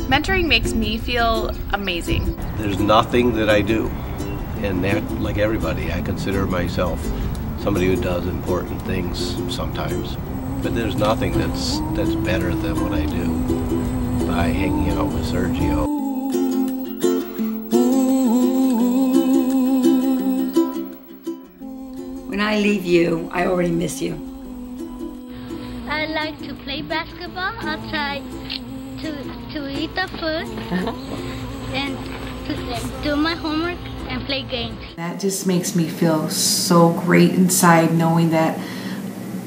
Mentoring makes me feel amazing. There's nothing that I do, and that, like everybody, I consider myself somebody who does important things sometimes. But there's nothing that's better than what I do by hanging out with Sergio. When I leave you, I already miss you. I like to play basketball. I'll try to eat the food and to do my homework and play games. That just makes me feel so great inside, knowing that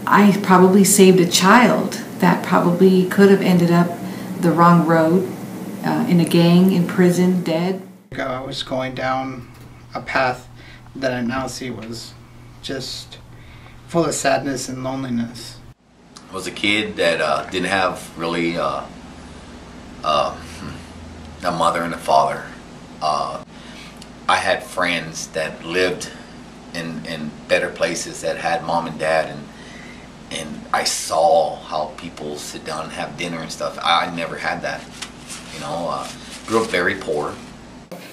I probably saved a child that probably could have ended up the wrong road, in a gang, in prison, dead. I was going down a path that I now see was just full of sadness and loneliness. I was a kid that didn't have really a mother and a father. I had friends that lived in better places that had mom and dad, and I saw how people sit down and have dinner and stuff. I never had that, you know. Grew up very poor.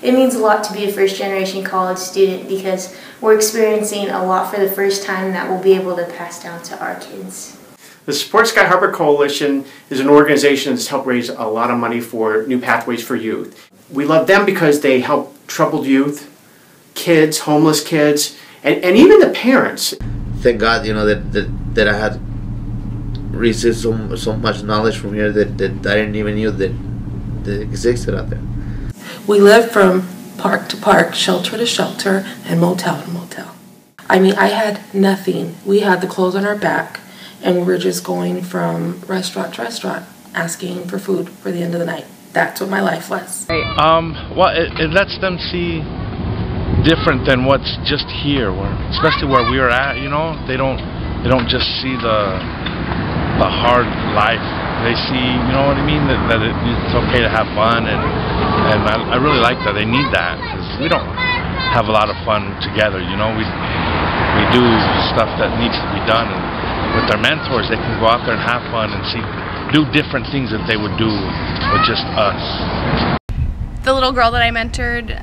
It means a lot to be a first-generation college student because we're experiencing a lot for the first time that we'll be able to pass down to our kids. The Support Sky Harbor Coalition is an organization that's helped raise a lot of money for New Pathways for Youth. We love them because they help troubled youth, kids, homeless kids, and even the parents. Thank God, you know, that I had received so much knowledge from here that I didn't even know that existed out there. We lived from park to park, shelter to shelter, and motel to motel. I mean, I had nothing. We had the clothes on our back, and we were just going from restaurant to restaurant, asking for food for the end of the night. That's what my life was. Well, it lets them see different than what's just here, especially where we are at. You know, they don't just see the hard life. They see, you know what I mean, that it's okay to have fun, and I really like that. They need that because we don't have a lot of fun together. You know, we do stuff that needs to be done, and with their mentors, they can go out there and have fun and do different things that they would do with just us. The little girl that I mentored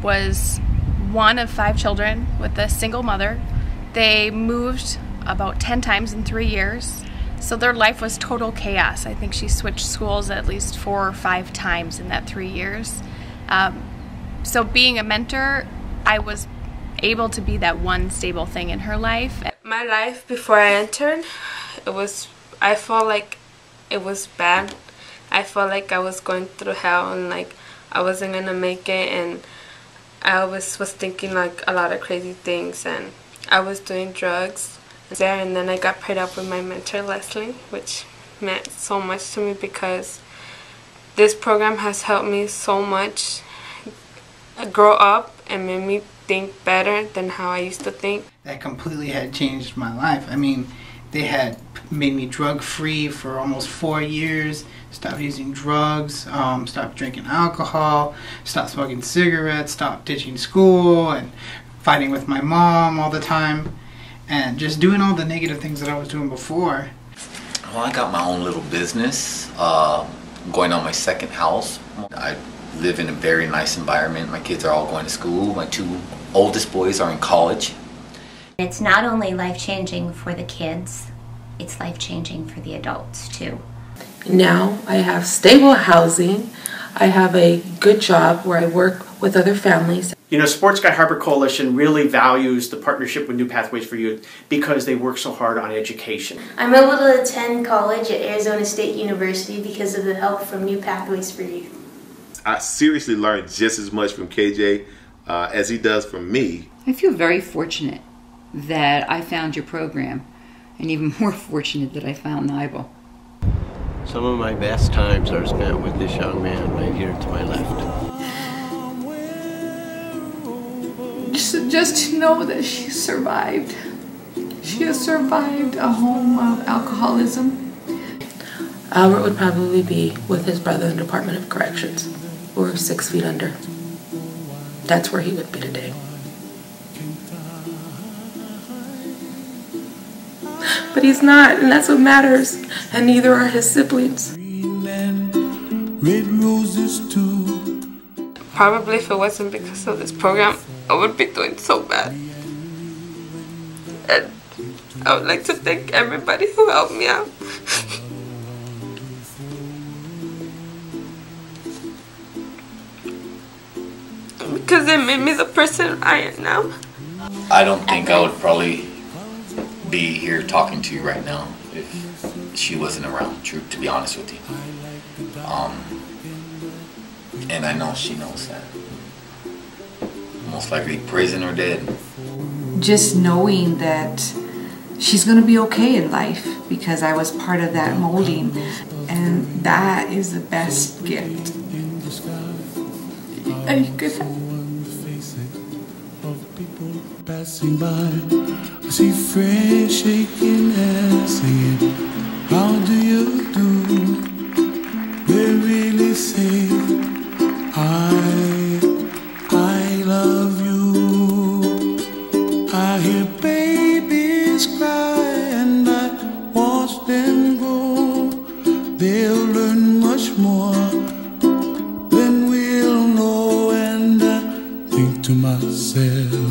was one of 5 children with a single mother. They moved about 10 times in 3 years, so their life was total chaos. I think she switched schools at least 4 or 5 times in that 3 years. So being a mentor, I was able to be that one stable thing in her life. My life before I entered, I felt like it was bad. I felt like I was going through hell and like I wasn't gonna make it, and I always was thinking like a lot of crazy things, and I was doing drugs there, and then I got paired up with my mentor Leslie, which meant so much to me because this program has helped me so much grow up and made me think better than how I used to think. That completely had changed my life. I mean, they had made me drug-free for almost 4 years, stopped using drugs, stopped drinking alcohol, stopped smoking cigarettes, stopped ditching school and fighting with my mom all the time, and just doing all the negative things that I was doing before. Well, I got my own little business, going on my second house. I live in a very nice environment. My kids are all going to school. My 2 oldest boys are in college. It's not only life-changing for the kids, it's life-changing for the adults too. Now I have stable housing. I have a good job where I work with other families. You know, Support Sky Harbor Coalition really values the partnership with New Pathways for Youth because they work so hard on education. I'm able to attend college at Arizona State University because of the help from New Pathways for Youth. I seriously learned just as much from KJ as he does from me. I feel very fortunate that I found your program, and even more fortunate that I found NIBL. Some of my best times are spent with this young man right here to my left. Just to know that she survived. She has survived a home of alcoholism. Albert would probably be with his brother in the Department of Corrections, or 6 feet under. That's where he would be today. But he's not, and that's what matters. And neither are his siblings. red roses too. Probably if it wasn't because of this program, I would be doing so bad. And I would like to thank everybody who helped me out. Because they made me the person I am now. I don't think I would probably be here talking to you right now if she wasn't around, to be honest with you. And I know she knows that. Most likely prison or dead. Just knowing that she's going to be okay in life because I was part of that molding, and that is the best gift. Are you good? Passing by, I see friends shaking hands, singing, how do you do? They really say, I love you. I hear babies cry and I watch them grow. They'll learn much more than we'll know, and I think to myself,